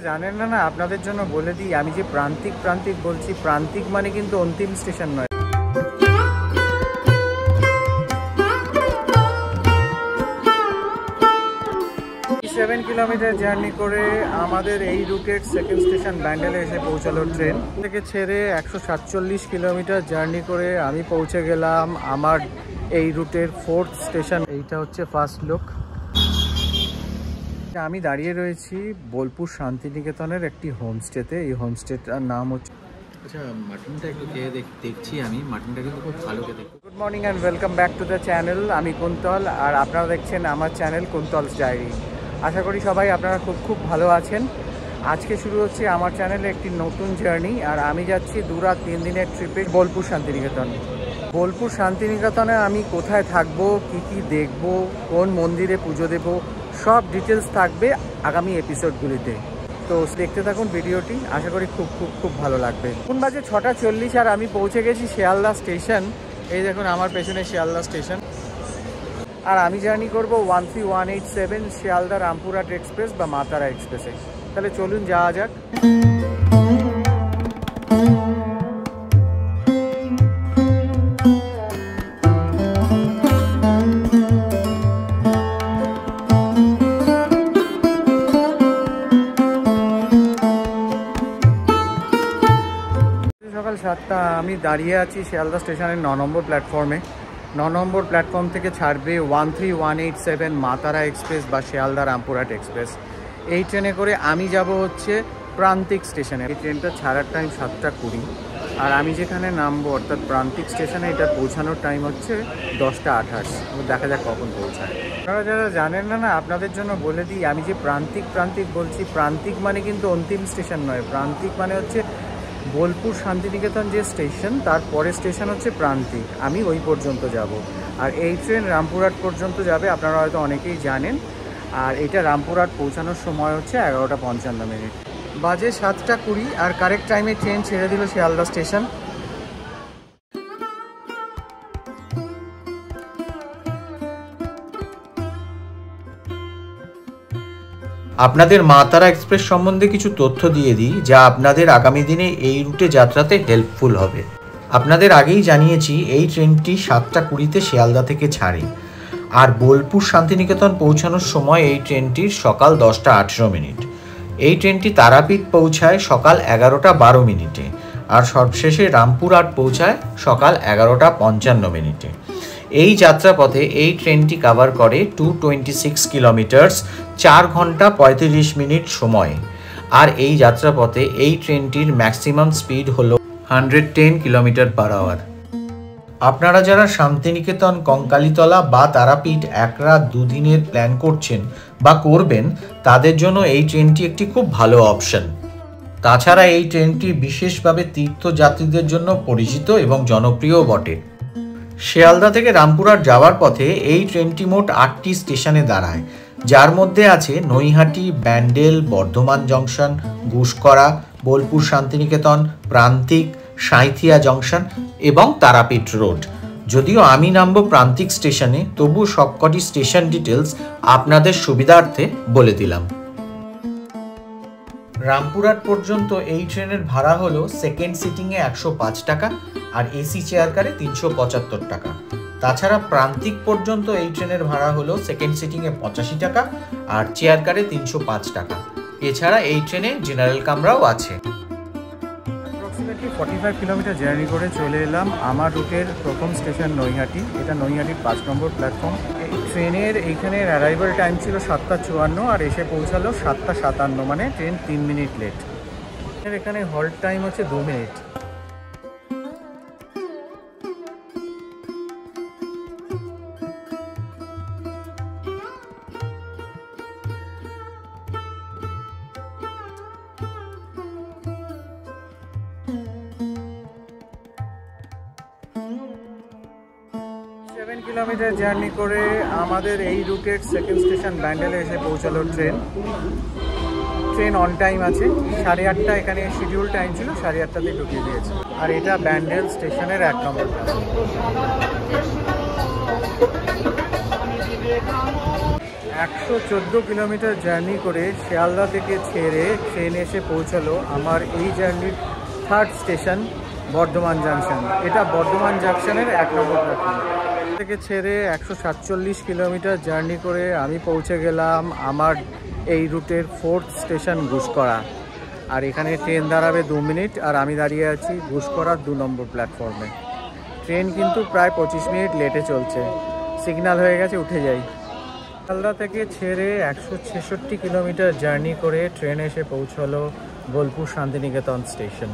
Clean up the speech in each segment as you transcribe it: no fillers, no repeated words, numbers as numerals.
জানেন না আপনাদের জন্য বলে দিই, আমি যে প্রান্তিক প্রান্তিক বলছি, প্রান্তিক মানে কিন্তু অন্তিম স্টেশন নয়। 7 কিলোমিটার জার্নি করে আমাদের এই রুটের সেকেন্ড স্টেশন ব্যান্ডেলে এসে পৌঁছালো ট্রেন থেকে ছেড়ে 147 কিলোমিটার জার্নি করে আমি পৌঁছে গেলাম আমার এই রুটের 4th স্টেশন। এইটা হচ্ছে ফার্স্ট লুক। আমি দাঁড়িয়ে রয়েছি বোলপুর শান্তিনিকেতনের একটি হোমস্টেতে। এই হোমস্টেটার নাম হচ্ছে, আচ্ছা মাটনটা একটু খেয়ে দেখছি আমি, মাটনটা কিন্তু খুব ভালো খেতে। Good morning and welcome back to the channel. আমি কুন্তল আর আপনারা দেখছেন আমার চ্যানেল কুন্তলস ডায়েরি। আশা করি সবাই আপনারা খুব ভালো আছেন। আজকে শুরু হচ্ছে আমার চ্যানেলে একটি নতুন জার্নি, আর আমি যাচ্ছি 2 রাত 3 দিনের ট্রিপে বোলপুর শান্তিনিকেতন। বোলপুর শান্তিনিকেতনে আমি কোথায় থাকবো, কি দেখব, কোন মন্দিরে পুজো দেব, সব ডিটেলস থাকবে আগামী এপিসোডগুলিতে। তো দেখতে থাকুন ভিডিওটি, আশা করি খুব ভালো লাগবে। এখন বাজে 6:40 আর আমি পৌঁছে গেছি শিয়ালদা স্টেশন। এই দেখুন আমার পেছনে শিয়ালদা স্টেশন, আর আমি জার্নি করব 13187 শিয়ালদা রামপুরহাট এক্সপ্রেস বা মা তারা এক্সপ্রেসে। তাহলে চলুন যাওয়া যাক। সকাল 7টা, আমি দাঁড়িয়ে আছি শিয়ালদা স্টেশনের 9 নম্বর প্ল্যাটফর্মে। 9 নম্বর প্ল্যাটফর্ম থেকে ছাড়বে 13187 মা তারা এক্সপ্রেস বা শিয়ালদা রামপুরহাট এক্সপ্রেস। এই ট্রেনে করে আমি যাব হচ্ছে প্রান্তিক স্টেশনে। এই ট্রেনটা ছাড়ার টাইম 7:20, আর আমি যেখানে নামবো অর্থাৎ প্রান্তিক স্টেশনে এটা পৌঁছানোর টাইম হচ্ছে 10:28। দেখা যাক কখন পৌঁছায়। আপনারা যারা জানেন না আপনাদের জন্য বলে দিই, আমি যে প্রান্তিক বলছি, প্রান্তিক মানে কিন্তু অন্তিম স্টেশন নয়। প্রান্তিক মানে হচ্ছে বোলপুর শান্তিনিকেতন যে স্টেশন, তার পরের স্টেশন হচ্ছে প্রান্তিক। আমি ওই পর্যন্ত যাব, আর এই ট্রেন রামপুরহাট পর্যন্ত যাবে, আপনারা হয়তো অনেকেই জানেন। আর এটা রামপুরহাট পৌঁছানোর সময় হচ্ছে 11:55। বাজে 7:20, আর কারেক্ট টাইমে ট্রেন ছেড়ে দিল শিয়ালদা স্টেশন। আপনাদের মা তারা এক্সপ্রেস সম্বন্ধে কিছু তথ্য দিয়ে দিই, যা আপনাদের আগামী দিনে এই রুটে যাত্রাতে হেল্পফুল হবে। আপনাদের আগেই জানিয়েছি এই ট্রেনটি 7:20 শিয়ালদা থেকে ছাড়ে, আর বোলপুর শান্তিনিকেতন পৌঁছানোর সময় এই ট্রেনটির সকাল 10:18। এই ট্রেনটি তারাপীঠ পৌঁছায় সকাল 11:12, আর সবশেষে রামপুরহাট পৌঁছায় সকাল 11:55। এই যাত্রাপথে এই ট্রেনটি কভার করে 226 কিলোমিটার্স, 4 ঘন্টা 35 মিনিট সময়। আর এই যাত্রাপথে এই ট্রেনটির ম্যাক্সিমাম স্পিড হলো 110 কিলোমিটার/আওয়ার। আপনারা যারা শান্তিনিকেতন, কঙ্কালীতলা বা তারাপীঠ 1 রাত 2 দিনের প্ল্যান করছেন বা করবেন, তাদের জন্য এই ট্রেনটি একটি খুব ভালো অপশন। তাছাড়া এই ট্রেনটি বিশেষভাবে তীর্থযাত্রীদের জন্য পরিচিত এবং জনপ্রিয়ও বটে। শিয়ালদা থেকে রামপুরহাট যাওয়ার পথে এই ট্রেনটি মোট 8টি স্টেশনে দাঁড়ায়, যার মধ্যে আছে নৈহাটি, ব্যান্ডেল, বর্ধমান জংশন, ঘুষকরা, বোলপুর শান্তিনিকেতন, প্রান্তিক, সাঁইথিয়া জংশন এবং তারাপীঠ রোড। যদিও আমি নামব প্রান্তিক স্টেশনে, তবু সবকটি স্টেশন ডিটেলস আপনাদের সুবিধার্থে বলে দিলাম। রামপুরহাট পর্যন্ত এই ট্রেনের ভাড়া হলো সেকেন্ড সিটিংয়ে 105 টাকা, আর এসি চেয়ার কারে 375 টাকা। তাছাড়া প্রান্তিক পর্যন্ত এই ট্রেনের ভাড়া হলো সেকেন্ড সিটিংয়ে 85 টাকা, আর চেয়ার কারে 305 টাকা। এছাড়া এই ট্রেনে জেনারেল কামরাও আছে। অ্যাপ্রক্সিমেটলি 45 কিলোমিটার জার্নি করে চলে এলাম আমার রুটের প্রথম স্টেশন নৈহাটি। এটা নৈহাটির 5 নম্বর প্ল্যাটফর্ম। এই ট্রেনের এইখানের অ্যারাইভাল টাইম ছিল 7:54, আর এসে পৌঁছালো 7:57, মানে ট্রেন 3 মিনিট লেট। এখানে হল্ট টাইম হচ্ছে 2 মিনিট। 7 কিলোমিটার জার্নি করে আমাদের এই রুটের সেকেন্ড স্টেশন ব্যান্ডেলে এসে পৌঁছালো ট্রেন। ট্রেন অন টাইম আছে, 8:30 এখানে শিডিউল টাইম ছিল, 8:30 ঢুকিয়ে দিয়েছে। আর এটা ব্যান্ডেল স্টেশনের 1 নম্বর প্ল্যাটফর্ম। 114 কিলোমিটার জার্নি করে শিয়ালদা থেকে ছেড়ে ট্রেন এসে পৌঁছালো আমার এই জার্নির থার্ড স্টেশন বর্ধমান জাংশন। এটা বর্ধমান জাংশনের 1 নম্বর প্ল্যাটফর্ম থেকে ছেড়ে 147 কিলোমিটার জার্নি করে আমি পৌঁছে গেলাম আমার এই রুটের 4th স্টেশন ঘুষকরা। আর এখানে ট্রেন দাঁড়াবে 2 মিনিট, আর আমি দাঁড়িয়ে আছি ঘুষকরার 2 নম্বর প্ল্যাটফর্মে। ট্রেন কিন্তু প্রায় 25 মিনিট লেটে চলছে, সিগন্যাল হয়ে গেছে, উঠে যাই। শিয়ালদা থেকে ছেড়ে 166 কিলোমিটার জার্নি করে ট্রেন এসে পৌঁছালো বোলপুর শান্তিনিকেতন স্টেশন।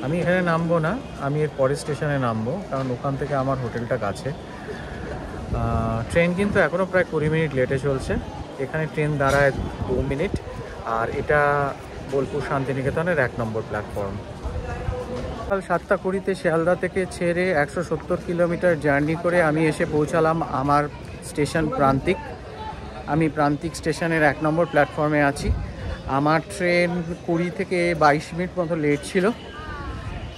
আমি এখানে নামবো না, আমি এর পরের স্টেশনে নামবো, কারণ ওখান থেকে আমার হোটেলটা কাছে। ট্রেন কিন্তু এখনও প্রায় 20 মিনিট লেটে চলছে। এখানে ট্রেন দাঁড়ায় 2 মিনিট, আর এটা বোলপুর শান্তিনিকেতনের 1 নম্বর প্ল্যাটফর্ম। সকাল 7:20 শিয়ালদা থেকে ছেড়ে 170 কিলোমিটার জার্নি করে আমি এসে পৌঁছালাম আমার স্টেশন প্রান্তিক। আমি প্রান্তিক স্টেশনের 1 নম্বর প্ল্যাটফর্মে আছি। আমার ট্রেন 20 থেকে 22 মিনিট মতো লেট ছিল।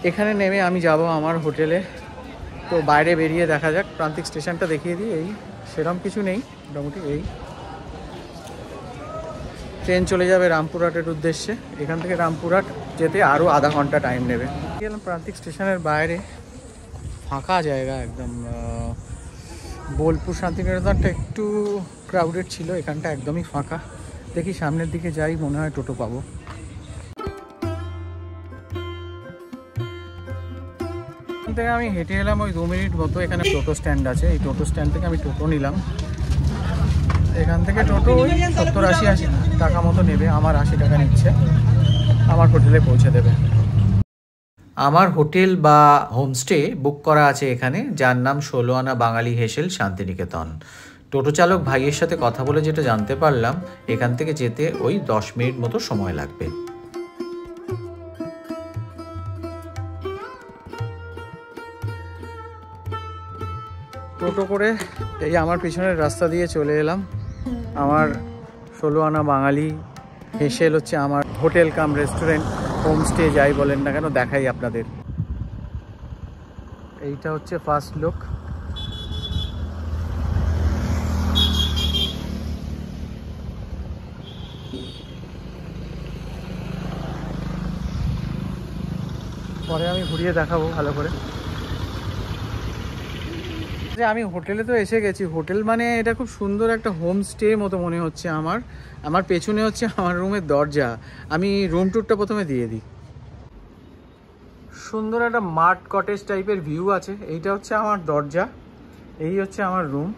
এখানে নেমে আমি যাব আমার হোটেলে। তো বাইরে বেরিয়ে দেখা যাক, প্রান্তিক স্টেশনটা দেখিয়ে দিই। এই সেরকম কিছু নেই, মোটামুটি এই ট্রেন চলে যাবে রামপুরহাটের উদ্দেশ্যে। এখান থেকে রামপুরহাট যেতে আরও আধা ঘন্টা টাইম নেবে। গেলাম প্রান্তিক স্টেশনের বাইরে, ফাঁকা জায়গা একদম। বোলপুর শান্তিনিকেতনটা একটু ক্রাউডেড ছিল, এখানটা একদমই ফাঁকা। দেখি সামনের দিকে যাই, মনে হয় টোটো পাবো। এখান থেকে আমি হেঁটে এলাম ওই 2 মিনিট মতো। এখানে টোটো স্ট্যান্ড আছে, এই টোটো স্ট্যান্ড থেকে আমি টোটো নিলাম। এখান থেকে টোটো ওই 70-80 টাকা মতো নেবে, আমার 80 টাকা নিচ্ছে, আমার হোটেলে পৌঁছে দেবে। আমার হোটেল বা হোমস্টে বুক করা আছে এখানে, যার নাম 16 আনা বাঙালি হেসেল শান্তিনিকেতন। টোটো চালক ভাইয়ের সাথে কথা বলে যেটা জানতে পারলাম, এখান থেকে যেতে ওই 10 মিনিট মতো সময় লাগবে। টোটো করে এই আমার পিছনের রাস্তা দিয়ে চলে এলাম। আমার 16 আনা বাঙালি হেসেল হচ্ছে আমার হোটেল কাম রেস্টুরেন্ট, হোমস্টে যাই বলেন না কেন, দেখাই আপনাদের। এইটা হচ্ছে ফার্স্ট লুক। পরে আমি ঘুরিয়ে দেখাবো ভালো করে। আমি হোটেলে তো এসে গেছি। হোটেল মানে এটা খুব সুন্দর একটা হোমস্টে মতো মনে হচ্ছে আমার পেছনে হচ্ছে আমার রুমের দরজা। আমি রুম ট্যুরটা প্রথমে দিয়ে দিই। সুন্দর একটা মাঠ কটেজ টাইপের ভিউ আছে। এইটা হচ্ছে আমার দরজা, এই হচ্ছে আমার রুম।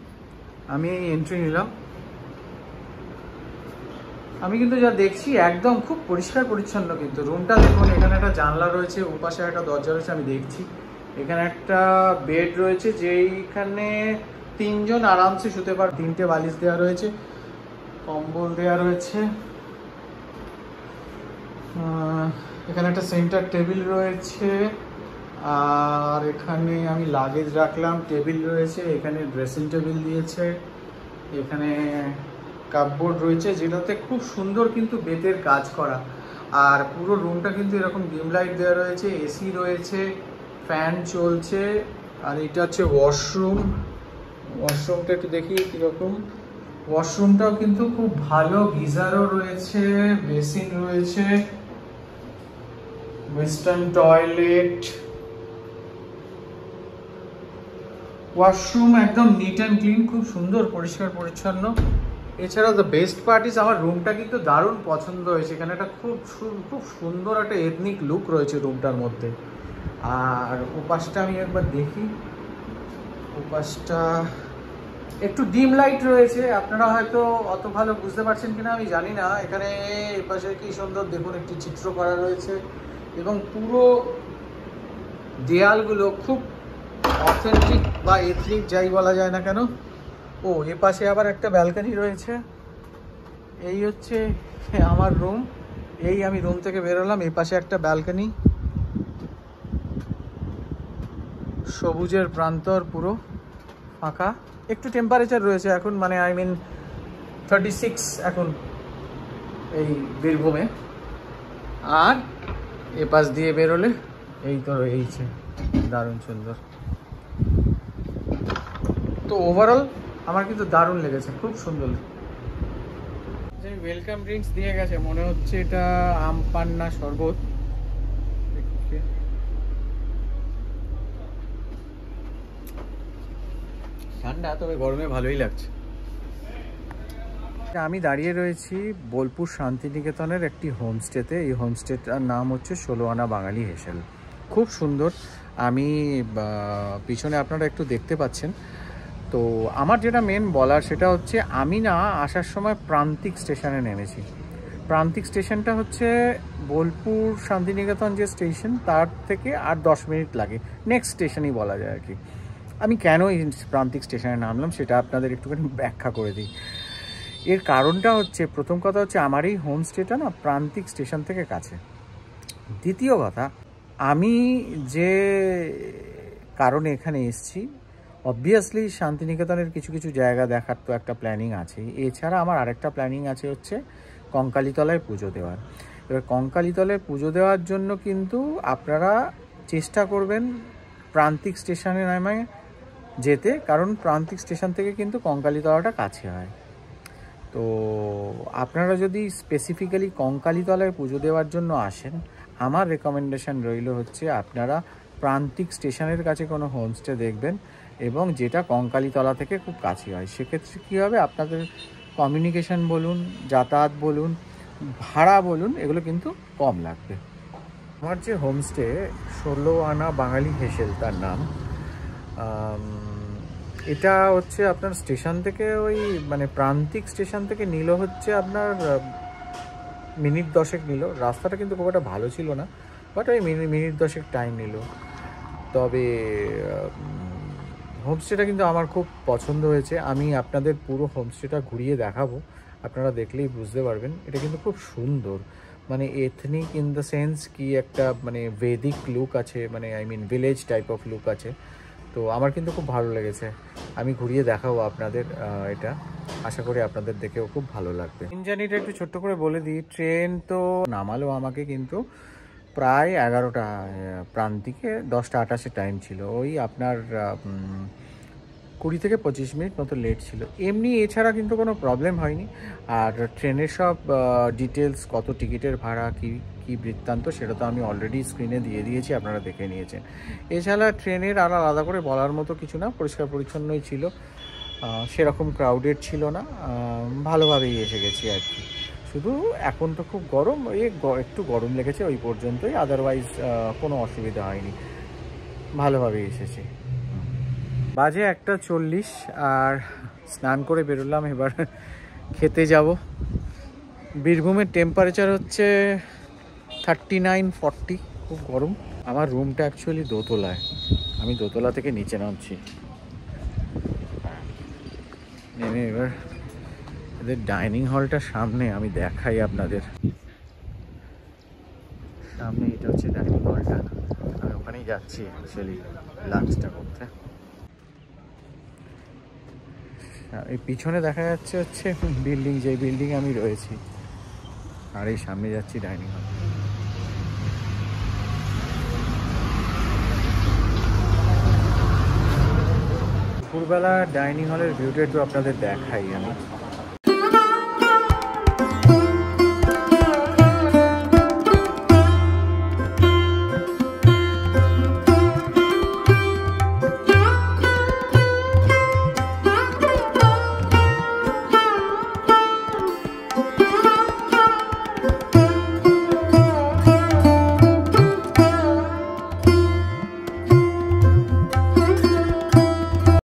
আমি এই এন্ট্রি নিলাম। আমি কিন্তু যা দেখছি একদম খুব পরিষ্কার পরিচ্ছন্ন, কিন্তু রুমটা দেখুন। এখানে একটা জানলা রয়েছে, ওপাশে একটা দরজা রয়েছে, আমি দেখছি। এখানে একটা বেড রয়েছে, যেইখানে 3 জন আরামসে শুতে পারে। 3টে বালিশ দেওয়া রয়েছে, কম্বল দেওয়া রয়েছে। এখানে একটা সেন্টার টেবিল রয়েছে, আর এখানে আমি লাগেজ রাখলাম, টেবিল রয়েছে। এখানে ড্রেসিং টেবিল দিয়েছে, এখানে কাপবোর্ড রয়েছে, যেটাতে খুব সুন্দর কিন্তু বেতের কাজ করা। আর পুরো রুমটা কিন্তু এরকম ডিম লাইট দেওয়া রয়েছে, এসি রয়েছে, ফ্যান চলছে। আর এটা হচ্ছে ওয়াশরুম। ওয়াশরুমটা একটু দেখি কীরকম। ওয়াশরুমটাও কিন্তু খুব ভালো, গিজারও রয়েছে, বেসিন রয়েছে, ওয়েস্টার্ন টয়লেট। ওয়াশরুম একদম নিট অ্যান্ড ক্লিন, খুব সুন্দর পরিষ্কার পরিচ্ছন্ন। এছাড়াও দ্য বেস্ট পার্ট ইজ, আমার রুমটা কিন্তু দারুণ পছন্দ হয়েছে। এখানে একটা খুব সুন্দর একটা এথনিক লুক রয়েছে রুমটার মধ্যে। আর ওপাশটা আমি একবার দেখি, ওপাশটা একটু ডিম লাইট রয়েছে। আপনারা হয়তো অত ভালো বুঝতে পারছেন কিনা আমি জানি না। এখানে এপাশে কি সুন্দর দেখুন, একটি চিত্র করা রয়েছে, এবং পুরো দেয়ালগুলো খুব অথেন্টিক বা এথনিক যাই বলা যায় না কেন। ও এপাশে আবার একটা ব্যালকনি রয়েছে। এই হচ্ছে আমার রুম। এই আমি রুম থেকে বেরোলাম, এপাশে একটা ব্যালকনি, সবুজের প্রান্তর, পুরো ফাঁকা। একটু টেম্পারেচার রয়েছে এখন, মানে 36 এখন এই বীরভূমে। আর এপাশ দিয়ে বেরোলে এই তো রয়েছে, দারুণ সুন্দর। তো ওভারঅল আমার কিন্তু দারুণ লেগেছে, খুব সুন্দর। যে ওয়েলকাম ড্রিঙ্কস দিয়ে গেছে, মনে হচ্ছে এটা আম পান্না শরবত। ঠান্ডা, তবে গরমে ভালোই লাগছে। আমি দাঁড়িয়ে রয়েছি বোলপুর শান্তিনিকেতনের একটি হোমস্টেতে। এই হোমস্টেটার নাম হচ্ছে 16 আনা বাঙালি হেসেল। খুব সুন্দর। আমি পিছনে আপনারা একটু দেখতে পাচ্ছেন। তো আমার যেটা মেন বলার সেটা হচ্ছে, আমি না আসার সময় প্রান্তিক স্টেশনে নেমেছি। প্রান্তিক স্টেশনটা হচ্ছে বোলপুর শান্তিনিকেতন যে স্টেশন, তার থেকে আর 10 মিনিট লাগে, নেক্সট স্টেশনই বলা যায় আর কি। আমি কেন এই প্রান্তিক স্টেশনে নামলাম সেটা আপনাদের একটুখানি ব্যাখ্যা করে দিই। এর কারণটা হচ্ছে, প্রথম কথা হচ্ছে আমার এই হোমস্টেটা না প্রান্তিক স্টেশন থেকে কাছে। দ্বিতীয় কথা, আমি যে কারণে এখানে এসেছি, অবভিয়াসলি শান্তিনিকেতনের কিছু কিছু জায়গা দেখার তো একটা প্ল্যানিং আছে। এছাড়া আমার আরেকটা প্ল্যানিং আছে হচ্ছে কঙ্কালীতলায় পুজো দেওয়ার। এবার কঙ্কালীতলায় পুজো দেওয়ার জন্য কিন্তু আপনারা চেষ্টা করবেন প্রান্তিক স্টেশনে নামে যেতে, কারণ প্রান্তিক স্টেশন থেকে কিন্তু কঙ্কালীতলাটা কাছে হয়। তো আপনারা যদি স্পেসিফিক্যালি কঙ্কালীতলায় পুজো দেওয়ার জন্য আসেন, আমার রেকমেন্ডেশন রইল হচ্ছে আপনারা প্রান্তিক স্টেশনের কাছে কোনো হোমস্টে দেখবেন, এবং যেটা কঙ্কালীতলা থেকে খুব কাছে হয়। সেক্ষেত্রে কী হবে, আপনাদের কমিউনিকেশন বলুন, যাতায়াত বলুন, ভাড়া বলুন, এগুলো কিন্তু কম লাগবে। আমার যে হোমস্টে 16 আনা বাঙালি হেসেল তার নাম, এটা হচ্ছে আপনার স্টেশন থেকে ওই মানে প্রান্তিক স্টেশন থেকে নিল হচ্ছে আপনার মিনিট 10 নিল। রাস্তাটা কিন্তু খুব একটা ভালো ছিল না, বাট ওই মিনিট 10 টাইম নিল। তবে হোমস্টেটা কিন্তু আমার খুব পছন্দ হয়েছে। আমি আপনাদের পুরো হোমস্টেটা ঘুরিয়ে দেখাবো, আপনারা দেখলেই বুঝতে পারবেন। এটা কিন্তু খুব সুন্দর, মানে এথনিক ইন দ্য সেন্স কি একটা মানে ভেদিক লুক আছে, মানে I mean village type of look আছে। তো আমার কিন্তু খুব ভালো লেগেছে। আমি ঘুরিয়ে দেখাবো আপনাদের এটা, আশা করি আপনাদের দেখেও খুব ভালো লাগবে। ট্রেন জার্নিটা একটু ছোট্ট করে বলে দিই। ট্রেন তো নামালো আমাকে কিন্তু প্রায় 11টা, প্রান্তিকে 10টা 28-এ টাইম ছিল। ওই আপনার 20 থেকে 25 মিনিট মতো লেট ছিল। এমনি এছাড়া কিন্তু কোনো প্রবলেম হয়নি। আর ট্রেনের সব ডিটেলস, কত টিকিটের ভাড়া, কি বৃত্তান্ত, সেটা তো আমি অলরেডি স্ক্রিনে দিয়ে দিয়েছি, আপনারা দেখে নিয়েছেন। এছাড়া ট্রেনের আর আলাদা করে বলার মতো কিছু না, পরিষ্কার পরিচ্ছন্নই ছিল, সেরকম ক্রাউডেড ছিল না, ভালোভাবেই এসে গেছি আর কি। শুধু এখন তো খুব গরম, একটু গরম লেগেছে ওই পর্যন্তই, আদারওয়াইজ কোনো অসুবিধা হয়নি, ভালোভাবেই এসেছি। বাজে 1:40, আর স্নান করে বেরোলাম, এবার খেতে যাব। বীরভূমের টেম্পারেচার হচ্ছে 39-40, খুব গরম। আমার রুমটা অ্যাকচুয়ালি দোতলায়, আমি দোতলা থেকে নিচে নামছি। নেমে এবার এদের ডাইনিং হলটা সামনে, আমি দেখাই আপনাদের। সামনে এটা হচ্ছে ডাইনিং হলটা, আমি ওখানেই যাচ্ছি অ্যাকচুয়ালি লাঞ্চটা করতে। এই পিছনে দেখা যাচ্ছে হচ্ছে বিল্ডিং, যে বিল্ডিংয়ে আমি রয়েছি, আর এই সামনে যাচ্ছি ডাইনিং হল। দুপুরবেলা ডাইনিং হলের ভিউটা একটু আপনাদের দেখাই আমি।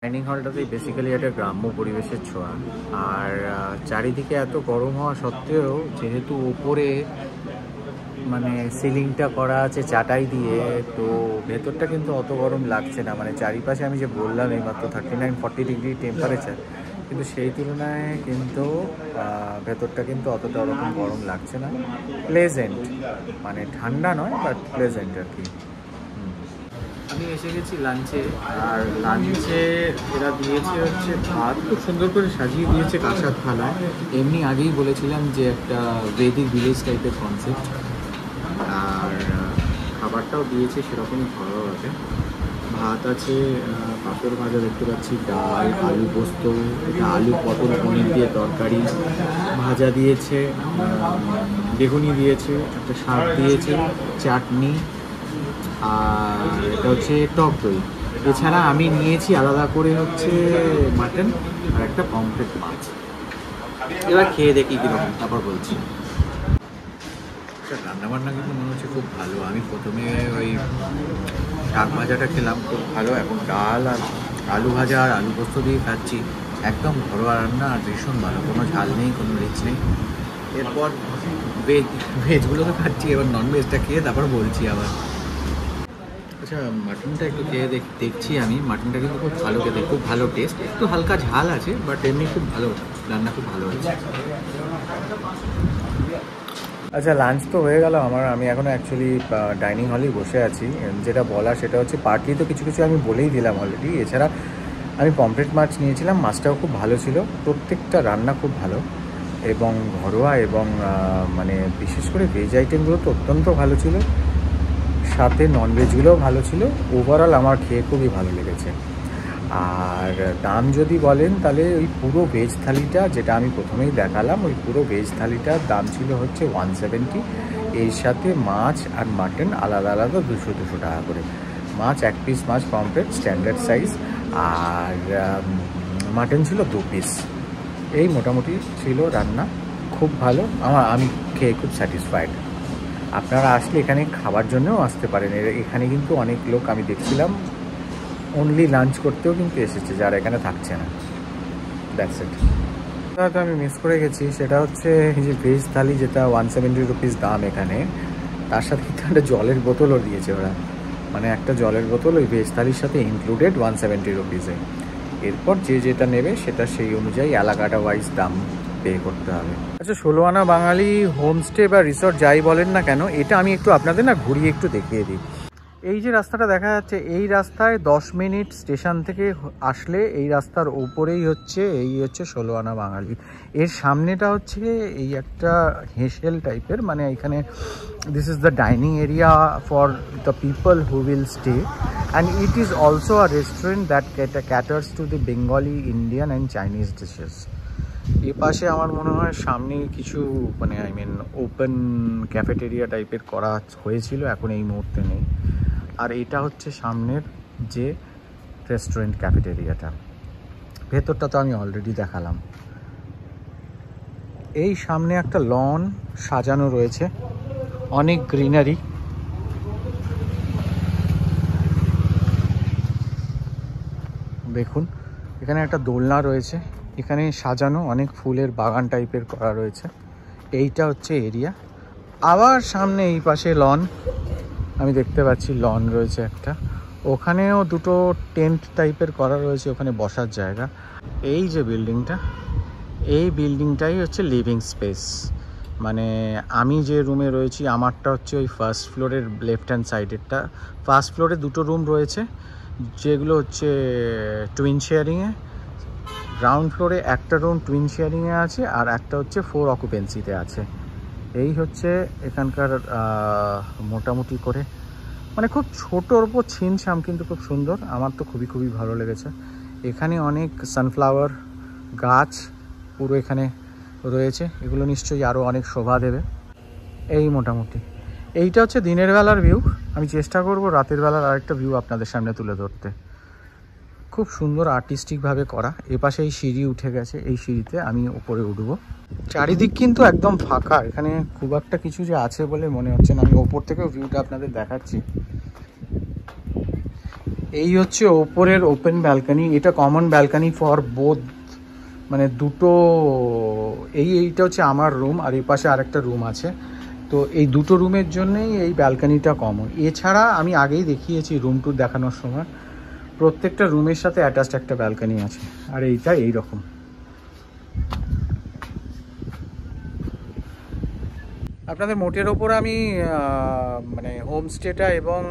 ডাইনিং হলটাতেই বেসিক্যালি একটা গ্রাম্য পরিবেশের ছোঁয়া, আর চারিদিকে এত গরম হওয়া সত্ত্বেও যেহেতু ওপরে মানে সিলিংটা করা আছে চাটাই দিয়ে, তো ভেতরটা কিন্তু অত গরম লাগছে না। মানে চারিপাশে আমি যে বললাম এইমাত্র 39-40 ডিগ্রি টেম্পারেচার, কিন্তু সেই তুলনায় কিন্তু ভেতরটা কিন্তু অতটা ওরকম গরম লাগছে না। প্লেজেন্ট, মানে ঠান্ডা নয়, বাট প্লেজেন্ট আর কি। আমি এসে গেছি লাঞ্চে, আর লাঞ্চে এরা দিয়েছে হচ্ছে ভাত, খুব সুন্দর করে সাজিয়ে দিয়েছে কাঁসার থালায়। এমনি আগেই বলেছিলাম যে একটা বেদিক ভিলেজ টাইপের কনসেপ্ট, আর খাবারটাও দিয়েছে সেরকমই ঘরোয়াভাবে। ভাত আছে, পাঁপড় ভাজা দেখতে পাচ্ছি, ডাল, আলু পোস্ত, এটা আলু পটল পনির দিয়ে তরকারি, ভাজা দিয়েছে, বেগুনি দিয়েছে, একটা শাক দিয়েছে, চাটনি, আর এটা হচ্ছে টক দই। এছাড়া আমি নিয়েছি আলাদা করে হচ্ছে মাটন আর একটা পমফ্রেট মাছ। এবার খেয়ে দেখি কীরকম, তারপর বলছি। রান্নাবান্না কিন্তু মনে হচ্ছে খুব ভালো। আমি প্রথমে ওই শাক ভাজাটা খেলাম, খুব ভালো। এখন ডাল আর আলু ভাজা আর আলু পোস্ত দিয়ে খাচ্ছি। একদম ঘরোয়া রান্না আর ভীষণ ভালো, কোনো ঝাল নেই, কোনো রিচ নেই। এরপর ভেজগুলো তো খাচ্ছি, এবার ননভেজটা খেয়ে তারপর বলছি আবার। আচ্ছা, মাটনটা একটু খেয়ে দেখছি আমি। মাটনটা কিন্তু খুব ভালো খেতে, খুব ভালো টেস্ট। একটু হালকা ঝাল আছে, বাট এমনি খুব ভালো রান্না, খুব ভালো হয়েছে। আচ্ছা, লাঞ্চ তো হয়ে গেল আমার। আমি এখন অ্যাকচুয়ালি ডাইনিং হলেই বসে আছি। যেটা বলা সেটা হচ্ছে পার্টলি তো কিছু কিছু আমি বলেই দিলাম অলরেডি। এছাড়া আমি পমফ্রেট মাছ নিয়েছিলাম, মাছটাও খুব ভালো ছিল। প্রত্যেকটা রান্না খুব ভালো এবং ঘরোয়া, এবং মানে বিশেষ করে ভেজ আইটেমগুলো তো অত্যন্ত ভালো ছিল, সাথে ননভেজগুলোও ভালো ছিল। ওভারঅল আমার খেয়ে খুবই ভালো লেগেছে। আর দাম যদি বলেন তাহলে ওই পুরো ভেজ থালিটা, যেটা আমি প্রথমেই দেখালাম, ওই পুরো ভেজ থালিটার দাম ছিল হচ্ছে 170। এর সাথে মাছ আর মাটন আলাদা আলাদা 200 টাকা করে। মাছ 1 পিস, মাছ পমফ্রেট স্ট্যান্ডার্ড সাইজ, আর মাটন ছিল 2 পিস। এই মোটামুটি ছিল রান্না, খুব ভালো। আমি খেয়ে খুব স্যাটিসফাইড। আপনারা আসলে এখানে খাবার জন্যও আসতে পারেন। এখানে কিন্তু অনেক লোক আমি দেখছিলাম অনলি লাঞ্চ করতেও কিন্তু এসেছে, যারা এখানে থাকছে না। That's it. তো আমি মিস করে গেছি, সেটা হচ্ছে এই যে ভেজ থালি, যেটা 170 রুপিস দাম এখানে, তার সাথে কিন্তু একটা জলের বোতলও দিয়েছে ওরা। মানে একটা জলের বোতল ওই ভেজ থালির সাথে ইনক্লুডেড 170 রুপিসে। এরপর যে যেটা নেবে সেটা সেই অনুযায়ী এলাকাটা ওয়াইজ দাম পে করতে হবে। আচ্ছা, 16 আনা বাঙালি হোমস্টে বা রিসর্ট যাই বলেন না কেন, এটা আমি একটু আপনাদের না ঘুরিয়ে একটু দেখিয়ে দিই। এই যে রাস্তাটা দেখা যাচ্ছে, এই রাস্তায় 10 মিনিট স্টেশন থেকে আসলে এই রাস্তার উপরেই হচ্ছে 16 আনা বাঙালি। এর সামনেটা হচ্ছে এই একটা হেসেল টাইপের, মানে এখানে this is the dining area for the people who will stay, and it is also a restaurant that caters to the Bengali, Indian and Chinese dishes. এ পাশে আমার মনে হয় সামনে কিছু মানে ওপেন ক্যাফেটেরিয়া টাইপের করা হয়েছিল, এখন এই মুহূর্তে নেই। আর এটা হচ্ছে সামনের যে রেস্টুরেন্ট ক্যাফেটেরিয়াটা, ভেতরটা তো আমি অলরেডি দেখালাম। এই সামনে একটা লন সাজানো রয়েছে, অনেক গ্রিনারি। দেখুন, এখানে একটা দোলনা রয়েছে, এখানে সাজানো অনেক ফুলের বাগান টাইপের করা রয়েছে। এইটা হচ্ছে এরিয়া। আবার সামনে এই পাশে লন আমি দেখতে পাচ্ছি, লন রয়েছে একটা, ওখানেও দুটো টেন্ট টাইপের করা রয়েছে, ওখানে বসার জায়গা। এই যে বিল্ডিংটা, এই বিল্ডিংটাই হচ্ছে লিভিং স্পেস। মানে আমি যে রুমে রয়েছি, আমারটা হচ্ছে ওই ফার্স্ট ফ্লোরের লেফট হ্যান্ড সাইডেরটা। ফার্স্ট ফ্লোরে দুটো রুম রয়েছে, যেগুলো হচ্ছে টুইন শেয়ারিংয়ে। গ্রাউন্ড ফ্লোরে একটা রুম টুইন শেয়ারিংয়ে আছে, আর একটা হচ্ছে 4 অকুপেন্সিতে আছে। এই হচ্ছে এখানকার মোটামুটি করে, মানে খুব ছোটোর ওপর ছিমছাম, কিন্তু খুব সুন্দর। আমার তো খুবই ভালো লেগেছে। এখানে অনেক সানফ্লাওয়ার গাছ পুরো এখানে রয়েছে, এগুলো নিশ্চয়ই আরও অনেক শোভা দেবে। এই মোটামুটি এইটা হচ্ছে দিনের বেলার ভিউ। আমি চেষ্টা করব রাতের বেলার আরেকটা ভিউ আপনাদের সামনে তুলে ধরতে। খুব সুন্দর আর্টিস্টিকভাবে করা। এপাশে এই সিঁড়ি উঠে গেছে, এই সিঁড়িতে আমি উপরে উঠব। চারিদিক কিন্তু একদম ফাঁকা, এখানে খুব একটা কিছু যে আছে বলে মনে হচ্ছে না। আমি ওপর থেকেও ভিউটা আপনাদের দেখাচ্ছি। এই হচ্ছে ওপরের ওপেন ব্যালকনি, এটা কমন ব্যালকনি ফর বোথ, মানে দুটো। এইটা হচ্ছে আমার রুম, আর এই পাশে আরেকটা রুম আছে। তো এই দুটো রুমের জন্যই এই ব্যালকনিটা কমন। এছাড়া আমি আগেই দেখিয়েছি রুম টুর দেখানোর সময়, প্রত্যেকটা রুমের সাথে অ্যাটাচড একটা ব্যালকনি আছে। আর এইটা এইরকম। আপনাদের মোটের ওপর আমি মানে হোমস্টেটা এবং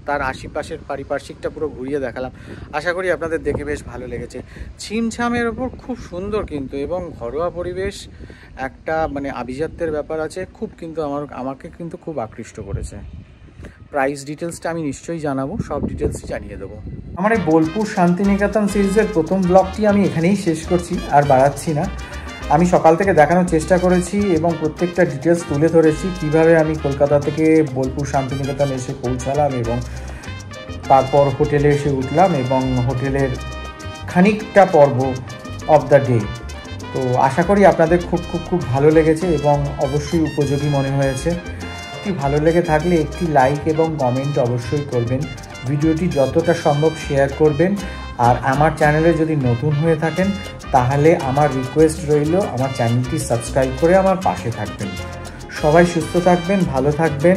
তার আশেপাশের পারিপার্শ্বিকটা পুরো ঘুরিয়ে দেখালাম। আশা করি আপনাদের দেখে বেশ ভালো লেগেছে। ছিমছামের ওপর খুব সুন্দর কিন্তু, এবং ঘরোয়া পরিবেশ, একটা মানে আভিজাত্যের ব্যাপার আছে খুব, কিন্তু আমাকে কিন্তু খুব আকৃষ্ট করেছে। প্রাইস ডিটেলসটা আমি নিশ্চয়ই জানাবো, সব ডিটেলসই জানিয়ে দেবো। আমার এই বোলপুর শান্তিনিকেতন সিরিজের প্রথম ব্লগটি আমি এখানেই শেষ করছি, আর বাড়াচ্ছি না। আমি সকাল থেকে দেখানোর চেষ্টা করেছি এবং প্রত্যেকটা ডিটেলস তুলে ধরেছি, কিভাবে আমি কলকাতা থেকে বোলপুর শান্তিনিকেতন এসে পৌঁছালাম এবং তারপর হোটেলে এসে উঠলাম এবং হোটেলের খানিকটা পর্ব অফ দ্য ডে। তো আশা করি আপনাদের খুব ভালো লেগেছে এবং অবশ্যই উপযোগী মনে হয়েছে। ভালো লেগে থাকলে একটি লাইক এবং কমেন্ট অবশ্যই করবেন, ভিডিওটি যতটা সম্ভব শেয়ার করবেন। আর আমার চ্যানেলে যদি নতুন হয়ে থাকেন তাহলে আমার রিকোয়েস্ট রইল আমার চ্যানেলটি সাবস্ক্রাইব করে আমার পাশে থাকবেন। সবাই সুস্থ থাকবেন, ভালো থাকবেন।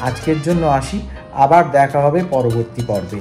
আজকের জন্য আসি, আবার দেখা হবে পরবর্তী পর্বে।